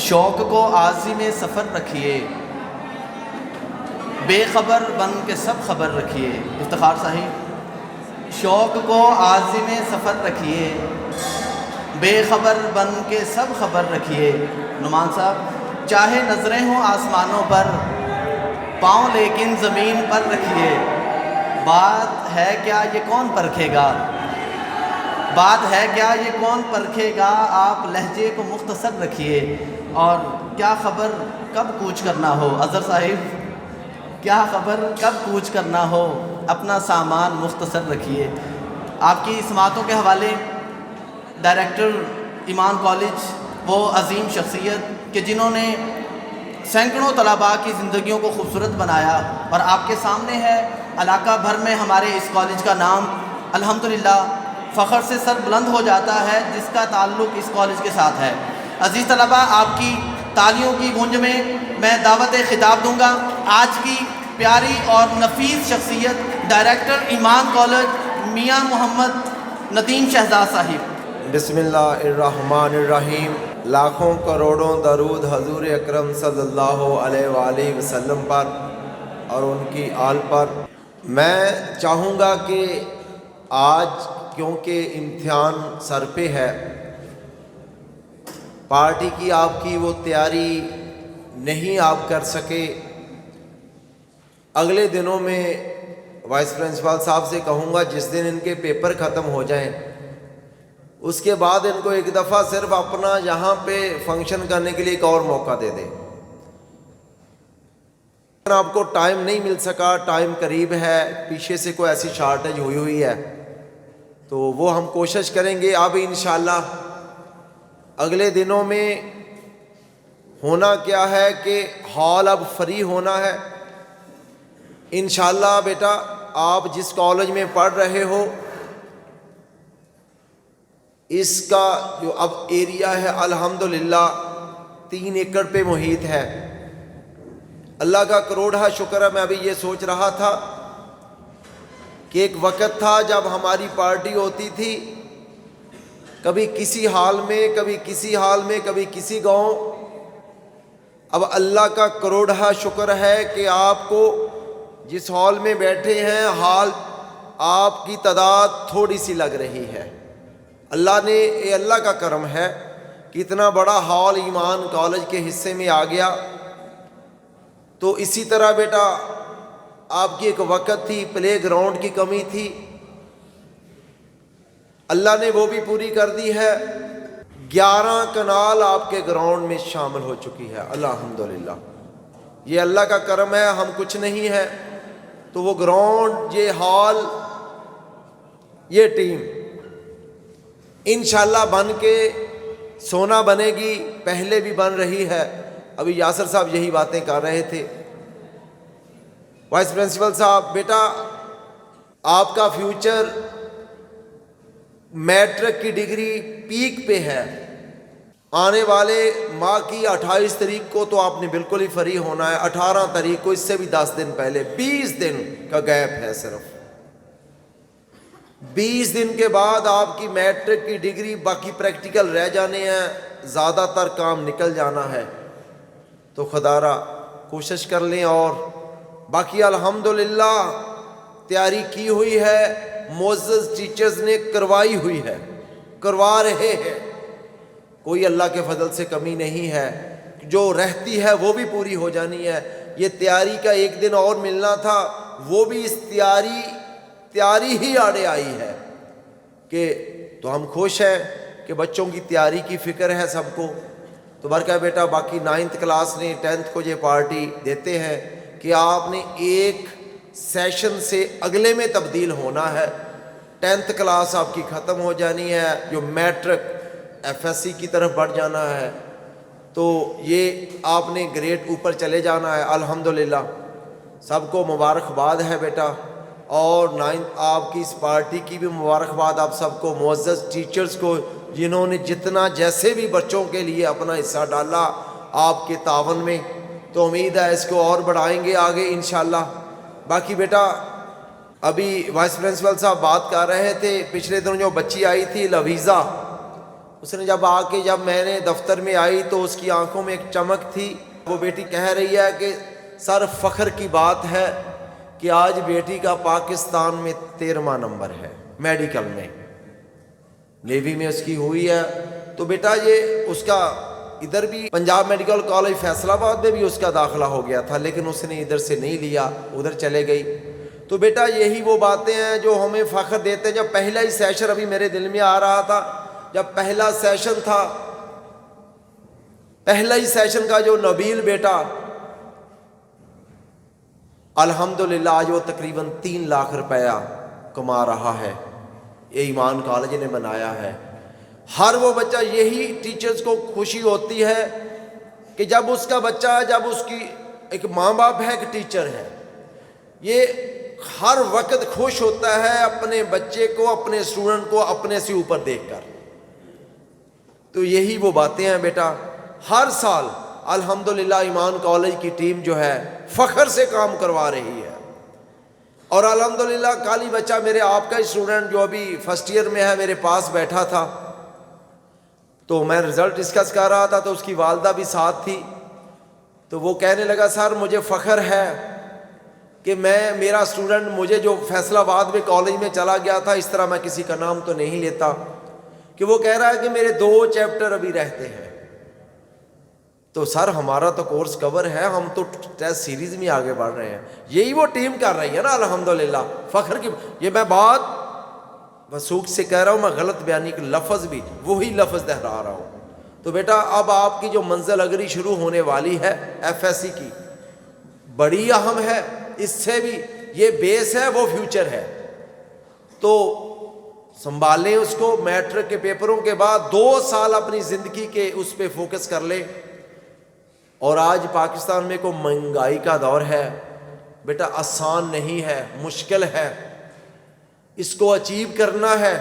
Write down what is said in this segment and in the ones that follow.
شوق کو عازم سفر رکھیے، بے خبر بن کے سب خبر رکھیے۔ افتخار صاحب، شوق کو عازم سفر رکھیے، بے خبر بن کے سب خبر رکھیے۔ نعمان صاحب، چاہے نظریں ہوں آسمانوں پر، پاؤں لیکن زمین پر رکھیے۔ بات ہے کیا یہ کون پرکھے گا، بات ہے کیا یہ کون پرکھے گا، آپ لہجے کو مختصر رکھیے۔ اور کیا خبر کب کوچ کرنا ہو، اظہر صاحب، کیا خبر کب کوچ کرنا ہو، اپنا سامان مختصر رکھیے۔ آپ کی سماعتوں کے حوالے ڈائریکٹر ایمان کالج، وہ عظیم شخصیت کہ جنہوں نے سینکڑوں طلباء کی زندگیوں کو خوبصورت بنایا، اور آپ کے سامنے ہے علاقہ بھر میں ہمارے اس کالج کا نام الحمدللہ فخر سے سر بلند ہو جاتا ہے جس کا تعلق اس کالج کے ساتھ ہے۔ عزیز طلباء، آپ کی تالیوں کی گونج میں میں دعوت خطاب دوں گا آج کی پیاری اور نفیس شخصیت ڈائریکٹر ایمان کالج میاں محمد ندیم شہزاد صاحب۔ بسم اللہ الرحمن الرحیم۔ لاکھوں کروڑوں درود حضور اکرم صلی اللہ علیہ وآلہ وسلم پر اور ان کی آل پر۔ میں چاہوں گا کہ آج کیونکہ امتحان سر پہ ہے، پارٹی کی آپ کی وہ تیاری نہیں آپ کر سکے، اگلے دنوں میں وائس پرنسپل صاحب سے کہوں گا جس دن ان کے پیپر ختم ہو جائیں اس کے بعد ان کو ایک دفعہ صرف اپنا یہاں پہ فنکشن کرنے کے لیے ایک اور موقع دے دیں۔ آپ کو ٹائم نہیں مل سکا، ٹائم قریب ہے، پیچھے سے کوئی ایسی شارٹیج ہوئی ہے تو وہ ہم کوشش کریں گے۔ اب انشاءاللہ اگلے دنوں میں ہونا کیا ہے کہ ہال اب فری ہونا ہے۔ انشاءاللہ بیٹا آپ جس کالج میں پڑھ رہے ہو اس کا جو اب ایریا ہے الحمدللہ 3 ایکڑ پہ محیط ہے۔ اللہ کا کروڑا شکر ہے، میں ابھی یہ سوچ رہا تھا کہ ایک وقت تھا جب ہماری پارٹی ہوتی تھی کبھی کسی حال میں، کبھی کسی حال میں، کبھی کسی گاؤں۔ اب اللہ کا کروڑا شکر ہے کہ آپ کو جس ہال میں بیٹھے ہیں ہال آپ کی تعداد تھوڑی سی لگ رہی ہے۔ اللہ نے، یہ اللہ کا کرم ہے کہ اتنا بڑا ہال ایمان کالج کے حصے میں آ گیا۔ تو اسی طرح بیٹا آپ کی ایک وقت تھی پلے گراؤنڈ کی کمی تھی، اللہ نے وہ بھی پوری کر دی ہے۔ 11 کنال آپ کے گراؤنڈ میں شامل ہو چکی ہے الحمدللہ۔ یہ اللہ کا کرم ہے، ہم کچھ نہیں ہے تو وہ گراؤنڈ، یہ ہال، یہ ٹیم انشاءاللہ بن کے سونا بنے گی، پہلے بھی بن رہی ہے۔ ابھی یاسر صاحب یہی باتیں کر رہے تھے۔ وائس پرنسپل صاحب، بیٹا آپ کا فیوچر میٹرک کی ڈگری پیک پہ ہے، آنے والے ماہ کی 28 تاریخ کو تو آپ نے بالکل ہی فری ہونا ہے، 18 تاریخ کو، اس سے بھی 10 دن پہلے، 20 دن کا گیپ ہے صرف۔ 20 دن کے بعد آپ کی میٹرک کی ڈگری، باقی پریکٹیکل رہ جانے ہیں، زیادہ تر کام نکل جانا ہے۔ تو خدا را کوشش کر لیں، اور باقی الحمدللہ تیاری کی ہوئی ہے، معزز ٹیچرز نے کروائی ہوئی ہے، کروا رہے ہیں، کوئی اللہ کے فضل سے کمی نہیں ہے، جو رہتی ہے وہ بھی پوری ہو جانی ہے۔ یہ تیاری کا ایک دن اور ملنا تھا، وہ بھی اس تیاری ہی آڑے آئی ہے کہ تو ہم خوش ہیں کہ بچوں کی تیاری کی فکر ہے سب کو۔ تو برکہ بیٹا باقی 9th کلاس نے 10th کو یہ پارٹی دیتے ہیں کہ آپ نے ایک سیشن سے اگلے میں تبدیل ہونا ہے۔ 10th کلاس آپ کی ختم ہو جانی ہے، جو میٹرک FSC کی طرف بڑھ جانا ہے، تو یہ آپ نے گریڈ اوپر چلے جانا ہے الحمدللہ۔ سب کو مبارکباد ہے بیٹا، اور 9th آپ کی اس پارٹی کی بھی مبارکباد آپ سب کو، معزز ٹیچرز کو جنہوں نے جتنا جیسے بھی بچوں کے لیے اپنا حصہ ڈالا آپ کے تعاون میں، تو امید ہے اس کو اور بڑھائیں گے آگے انشاءاللہ۔ باقی بیٹا ابھی وائس پرنسپل صاحب بات کر رہے تھے، پچھلے دنوں جو بچی آئی تھی لویزا، اس نے جب آ کے جب میں نے دفتر میں آئی تو اس کی آنکھوں میں ایک چمک تھی. وہ بیٹی کہہ رہی ہے کہ سر فخر کی بات ہے کہ آج بیٹی کا پاکستان میں 13واں نمبر ہے میڈیکل میں, نیوی میں اس کی ہوئی ہے. تو بیٹا یہ اس کا ادھر بھی پنجاب میڈیکل کالج فیصل آباد میں بھی اس کا داخلہ ہو گیا تھا, لیکن اس نے ادھر سے نہیں لیا, ادھر چلے گئی. تو بیٹا یہی وہ باتیں ہیں جو ہمیں فخر دیتے ہیں. جب پہلا ہی سیشن ابھی میرے دل میں آ رہا تھا, جب پہلا سیشن تھا, پہلا ہی سیشن کا جو نبیل بیٹا الحمدللہ آج وہ تقریباً 3 لاکھ روپیہ کما رہا ہے, یہ ایمان کالج نے بنایا ہے. ہر وہ بچہ, یہی ٹیچرز کو خوشی ہوتی ہے کہ جب اس کا بچہ, جب اس کی ایک ماں باپ ہے, ایک ٹیچر ہے, یہ ہر وقت خوش ہوتا ہے اپنے بچے کو, اپنے اسٹوڈنٹ کو اپنے سے اوپر دیکھ کر. تو یہی وہ باتیں ہیں بیٹا. ہر سال الحمدللہ ایمان کالج کی ٹیم جو ہے فخر سے کام کروا رہی ہے. اور الحمدللہ کل ہی بچہ میرے آپ کا اسٹوڈنٹ جو ابھی فرسٹ ایئر میں ہے میرے پاس بیٹھا تھا, تو میں رزلٹ ڈسکس کر رہا تھا تو اس کی والدہ بھی ساتھ تھی. تو وہ کہنے لگا سر مجھے فخر ہے کہ میرا اسٹوڈنٹ مجھے جو فیصل آباد میں کالج میں چلا گیا تھا, اس طرح میں کسی کا نام تو نہیں لیتا, کہ وہ کہہ رہا ہے کہ میرے 2 چیپٹر ابھی رہتے ہیں. تو سر ہمارا تو کورس کور ہے, ہم تو ٹیسٹ سیریز میں آگے بڑھ رہے ہیں. یہی وہ ٹیم کر رہی ہے نا الحمدللہ. فخر کی یہ میں بات وثوق سے کہہ رہا ہوں, میں غلط بیانی کے لفظ بھی وہی لفظ دہرا رہا ہوں. تو بیٹا اب آپ کی جو منزل اگری شروع ہونے والی ہے ایف ایس سی کی, بڑی اہم ہے. اس سے بھی یہ بیس ہے, وہ فیوچر ہے. تو سنبھالیں اس کو. میٹرک کے پیپروں کے بعد 2 سال اپنی زندگی کے اس پہ فوکس کر لیں. اور آج پاکستان میں کوئی مہنگائی کا دور ہے بیٹا, آسان نہیں ہے, مشکل ہے. اس کو اچیو کرنا ہے.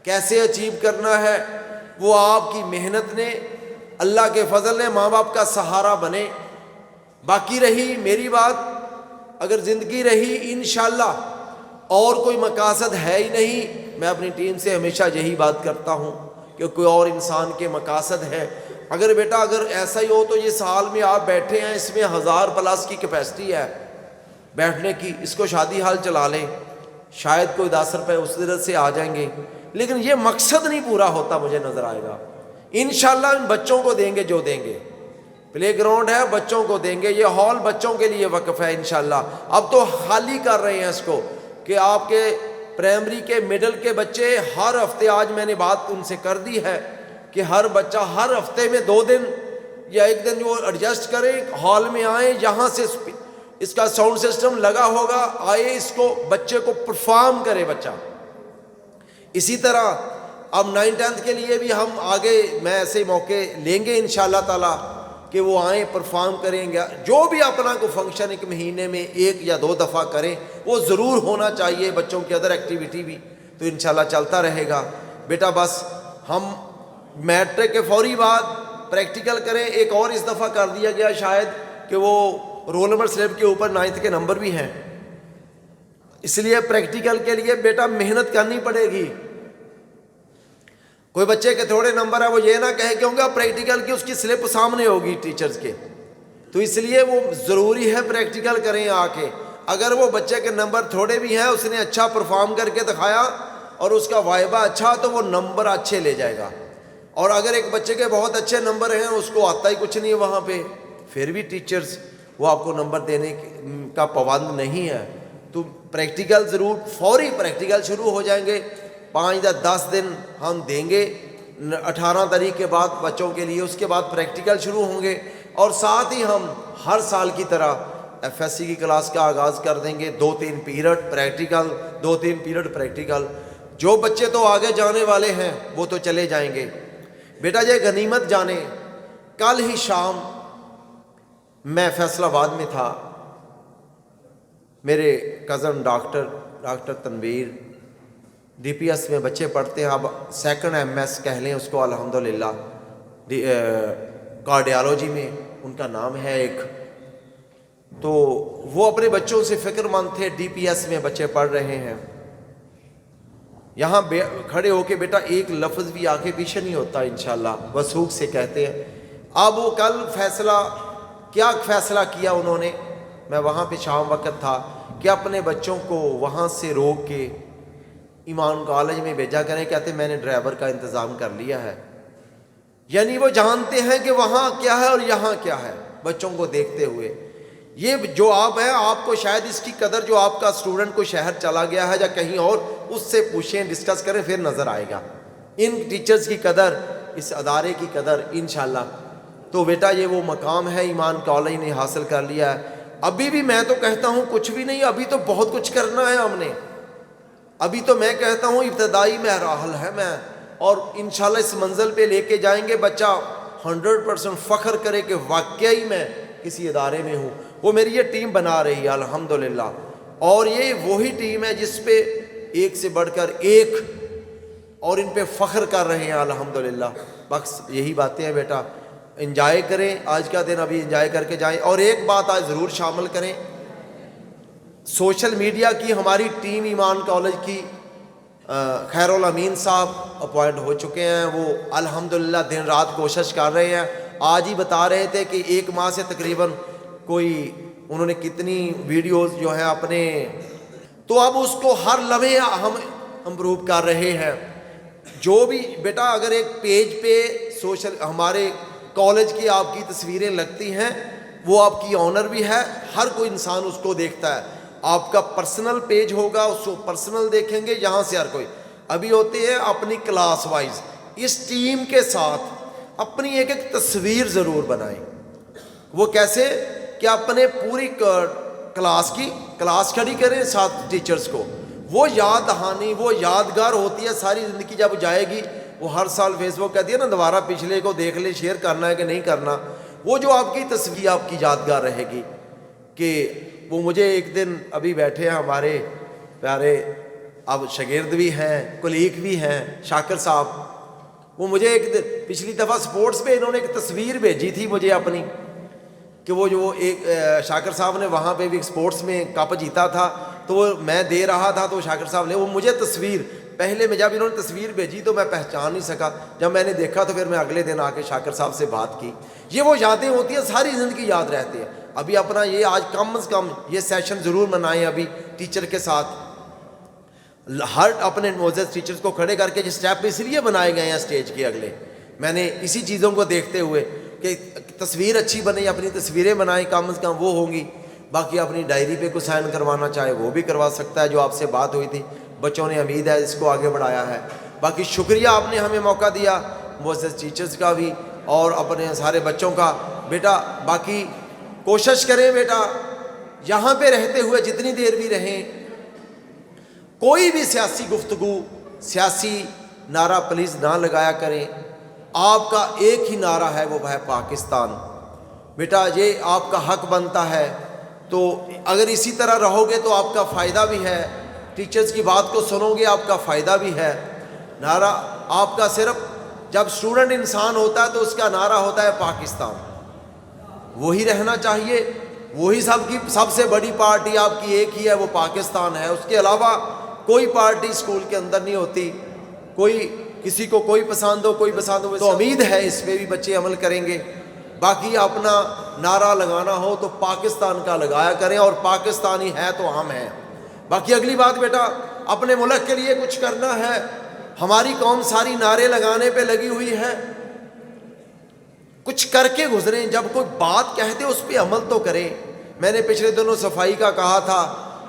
کیسے اچیو کرنا ہے؟ وہ آپ کی محنت نے, اللہ کے فضل نے, ماں باپ کا سہارا بنے. باقی رہی میری بات, اگر زندگی رہی انشاءاللہ اور کوئی مقاصد ہے ہی نہیں. میں اپنی ٹیم سے ہمیشہ یہی بات کرتا ہوں کہ کوئی اور انسان کے مقاصد ہے. اگر بیٹا اگر ایسا ہی ہو تو یہ سال میں آپ بیٹھے ہیں, اس میں 1000+ کی کیپیسٹی ہے بیٹھنے کی, اس کو شادی ہال چلا لیں, شاید کوئی 10 روپے اس طرح سے آ جائیں گے. لیکن یہ مقصد نہیں پورا ہوتا مجھے نظر آئے گا. انشاءاللہ ان بچوں کو دیں گے جو دیں گے. پلے گراؤنڈ ہے, بچوں کو دیں گے. یہ ہال بچوں کے لیے وقف ہے انشاءاللہ. اب تو خالی کر رہے ہیں اس کو کہ آپ کے پرائمری کے مڈل کے بچے ہر ہفتے, آج میں نے بات ان سے کر دی ہے کہ ہر بچہ ہر ہفتے میں 2 دن یا 1 دن جو ایڈجسٹ کریں, ہال میں آئیں, یہاں سے اس کا ساؤنڈ سسٹم لگا ہوگا, آئے اس کو بچے کو پرفارم کرے بچہ. اسی طرح اب 9th-10th کے لیے بھی ہم آگے میں ایسے موقع لیں گے انشاءاللہ تعالی کہ وہ آئیں پرفارم کریں گے. جو بھی اپنا کو فنکشن 1 مہینے میں 1 یا 2 دفعہ کریں, وہ ضرور ہونا چاہیے. بچوں کی ادر ایکٹیویٹی بھی تو انشاءاللہ چلتا رہے گا. بیٹا بس ہم میٹرک کے فوری بعد پریکٹیکل کریں. ایک اور اس دفعہ کر دیا گیا شاید کہ وہ رول نمبر سلپ کے اوپر 9th کے نمبر بھی ہیں, اس لیے پریکٹیکل کے لیے بیٹا محنت کرنی پڑے گی. کوئی بچے کے تھوڑے نمبر ہے, وہ یہ نہ کہے کہ ہوں گے پریکٹیکل کی اس کی سلپ سامنے ہوگی ٹیچرز کے, تو اس لیے وہ ضروری ہے پریکٹیکل کریں آ کے. اگر وہ بچے کے نمبر تھوڑے بھی ہیں, اس نے اچھا پرفارم کر کے دکھایا اور اس کا وائبہ اچھا, تو وہ نمبر اچھے لے جائے گا. اور اگر ایک بچے کے بہت اچھے نمبر ہیں, اس کو آتا ہی کچھ نہیں ہے وہاں پہ, پھر بھی ٹیچرز وہ آپ کو نمبر دینے کا پابند نہیں ہے. تو پریکٹیکل ضرور, فوری پریکٹیکل شروع ہو جائیں گے. 5 یا 10 دن ہم دیں گے 18 تاریخ کے بعد بچوں کے لیے. اس کے بعد پریکٹیکل شروع ہوں گے, اور ساتھ ہی ہم ہر سال کی طرح ایف ایس سی کی کلاس کا آغاز کر دیں گے. 2-3 پیریڈ پریکٹیکل, 2-3 پیریڈ پریکٹیکل. جو بچے تو آگے جانے والے ہیں وہ تو چلے جائیں گے. بیٹا یہ غنیمت جانے, کل ہی شام میں فیصل آباد میں تھا. میرے cousin doctor Tanveer D P S میں بچے پڑھتے ہیں, اب 2nd MS کہہ لیں اس کو الحمدللہ, کارڈیالوجی میں ان کا نام ہے ایک. تو وہ اپنے بچوں سے فکر مند تھے, ڈی پی ایس میں بچے پڑھ رہے ہیں. یہاں کھڑے ہو کے بیٹا ایک لفظ بھی آگے پیچھے نہیں ہوتا انشاءاللہ، وثوق سے کہتے ہیں۔ اب وہ کل کیا فیصلہ کیا انہوں نے، میں وہاں پہ شام وقت تھا، کہ اپنے بچوں کو وہاں سے روک کے ایمان کالج میں بھیجا کریں۔ کہتے میں نے ڈرائیور کا انتظام کر لیا ہے، یعنی وہ جانتے ہیں کہ وہاں کیا ہے اور یہاں کیا ہے، بچوں کو دیکھتے ہوئے۔ یہ جو آپ ہیں، آپ کو شاید اس کی قدر جو آپ کا اسٹوڈنٹ کو شہر چلا گیا ہے یا کہیں اور، اس سے پوچھیں، ڈسکس کریں، پھر نظر آئے گا ان ٹیچرز کی قدر، اس ادارے کی قدر انشاءاللہ۔ تو بیٹا یہ وہ مقام ہے ایمان کالج نے حاصل کر لیا ہے۔ ابھی بھی میں تو کہتا ہوں کچھ بھی نہیں، ابھی تو بہت کچھ کرنا ہے ہم نے۔ ابھی تو میں کہتا ہوں ابتدائی مراحل ہے میں، اور انشاءاللہ اس منزل پہ لے کے جائیں گے، بچہ 100% فخر کرے کہ واقعی میں کسی ادارے میں ہوں۔ وہ میری یہ ٹیم بنا رہی ہے الحمدللہ، اور یہ وہی ٹیم ہے جس پہ ایک سے بڑھ کر ایک، اور ان پہ فخر کر رہے ہیں الحمدللہ۔ بس یہی باتیں ہیں بیٹا، انجوائے کریں آج کا دن، ابھی انجوائے کر کے جائیں۔ اور ایک بات آج ضرور شامل کریں، سوشل میڈیا کی ہماری ٹیم ایمان کالج کی، خیر الامین صاحب اپوائنٹ ہو چکے ہیں، وہ الحمدللہ دن رات کوشش کر رہے ہیں۔ آج ہی بتا رہے تھے کہ 1 ماہ سے تقریباً کوئی انہوں نے کتنی ویڈیوز جو ہیں اپنے، تو اب اس کو ہر لمحے ہم امپروو کر رہے ہیں۔ جو بھی بیٹا اگر ایک پیج پہ ہمارے کالج کی آپ کی تصویریں لگتی ہیں، وہ آپ کی آنر بھی ہے، ہر کوئی انسان اس کو دیکھتا ہے۔ آپ کا پرسنل پیج ہوگا، اس کو پرسنل دیکھیں گے، یہاں سے ہر کوئی۔ ابھی ہوتے ہیں اپنی کلاس وائز، اس ٹیم کے ساتھ اپنی ایک تصویر ضرور بنائیں۔ وہ کیسے کہ اپنے پوری کلاس کی کلاس کھڑی کریں ساتھ ٹیچرز کو، وہ یاد دہانی، وہ یادگار ہوتی ہے ساری زندگی جب جائے گی۔ وہ ہر سال فیس بک کہتی ہے نا دوبارہ پچھلے کو دیکھ لیں، شیئر کرنا ہے کہ نہیں کرنا، وہ جو آپ کی تصویر آپ کی یادگار رہے گی۔ کہ وہ مجھے ایک دن ابھی بیٹھے ہیں ہمارے پیارے، اب شاگرد بھی ہیں، کلیگ بھی ہیں، شاکر صاحب، وہ مجھے ایک دن پچھلی دفعہ سپورٹس پہ انہوں نے ایک تصویر بھیجی تھی مجھے اپنی، کہ وہ جو ایک شاکر صاحب نے وہاں پہ بھی سپورٹس میں کپ جیتا تھا، تو وہ میں دے رہا تھا، تو شاکر صاحب نے وہ مجھے تصویر، پہلے میں جب انہوں نے تصویر بھیجی تو میں پہچان نہیں سکا، جب میں نے دیکھا تو پھر میں اگلے دن آ کے شاکر صاحب سے بات کی۔ یہ وہ یادیں ہوتی ہیں، ساری زندگی یاد رہتی ہیں۔ ابھی اپنا یہ آج کم از کم یہ سیشن ضرور منائیں ابھی ٹیچر کے ساتھ، ہر اپنے معزز ٹیچرز کو کھڑے کر کے، جس اسٹیپ اس لیے بنائے گئے ہیں اسٹیج کے اگلے، میں نے اسی چیزوں کو دیکھتے ہوئے کہ تصویر اچھی بنے، اپنی تصویریں بنائیں، کم از کم وہ ہوں گی۔ باقی اپنی ڈائری پہ کوئی سائن کروانا چاہے وہ بھی کروا سکتا ہے، جو آپ سے بات ہوئی تھی، بچوں نے امید ہے اس کو آگے بڑھایا ہے۔ باقی شکریہ آپ نے ہمیں موقع دیا، معزز ٹیچرز کا بھی اور اپنے سارے بچوں کا۔ بیٹا باقی کوشش کریں بیٹا، یہاں پہ رہتے ہوئے جتنی دیر بھی رہیں، کوئی بھی سیاسی گفتگو، سیاسی نعرہ پلیز نہ لگایا کریں۔ آپ کا ایک ہی نعرہ ہے، وہ ہے پاکستان۔ بیٹا یہ آپ کا حق بنتا ہے، تو اگر اسی طرح رہو گے تو آپ کا فائدہ بھی ہے، ٹیچرز کی بات کو سنو گے آپ کا فائدہ بھی ہے۔ نعرہ آپ کا صرف جب اسٹوڈنٹ انسان ہوتا ہے تو اس کا نعرہ ہوتا ہے پاکستان، وہی رہنا چاہیے، وہی سب سے بڑی پارٹی آپ کی ایک ہی ہے، وہ پاکستان ہے۔ اس کے علاوہ کوئی پارٹی اسکول کے اندر نہیں ہوتی، کوئی کسی کو کوئی پسند ہو کوئی پسند ہو، تو امید ہے اس پہ بھی بچے عمل کریں گے۔ باقی اپنا نعرہ لگانا ہو تو پاکستان کا لگایا کریں، اور پاکستانی ہے تو ہم ہیں۔ باقی اگلی بات بیٹا، اپنے ملک کے لیے کچھ کرنا ہے۔ ہماری قوم ساری نعرے لگانے پہ لگی ہوئی ہے، کچھ کر کے گزریں، جب کوئی بات کہتے اس پہ عمل تو کریں۔ میں نے پچھلے دنوں صفائی کا کہا تھا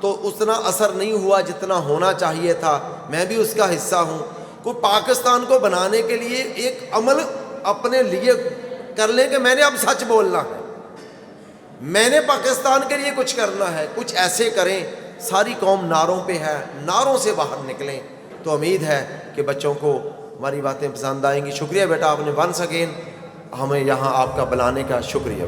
تو اتنا اثر نہیں ہوا جتنا ہونا چاہیے تھا، میں بھی اس کا حصہ ہوں۔ کوئی پاکستان کو بنانے کے لیے ایک عمل اپنے لیے کر لیں کہ میں نے اب سچ بولنا ہے، میں نے پاکستان کے لیے کچھ کرنا ہے، کچھ ایسے کریں۔ ساری قوم نعروں پہ ہے، نعروں سے باہر نکلیں، تو امید ہے کہ بچوں کو ہماری باتیں پسند آئیں گی۔ شکریہ بیٹا، آپ نے ونس اگین ہمیں یہاں آپ کا بلانے کا شکریہ۔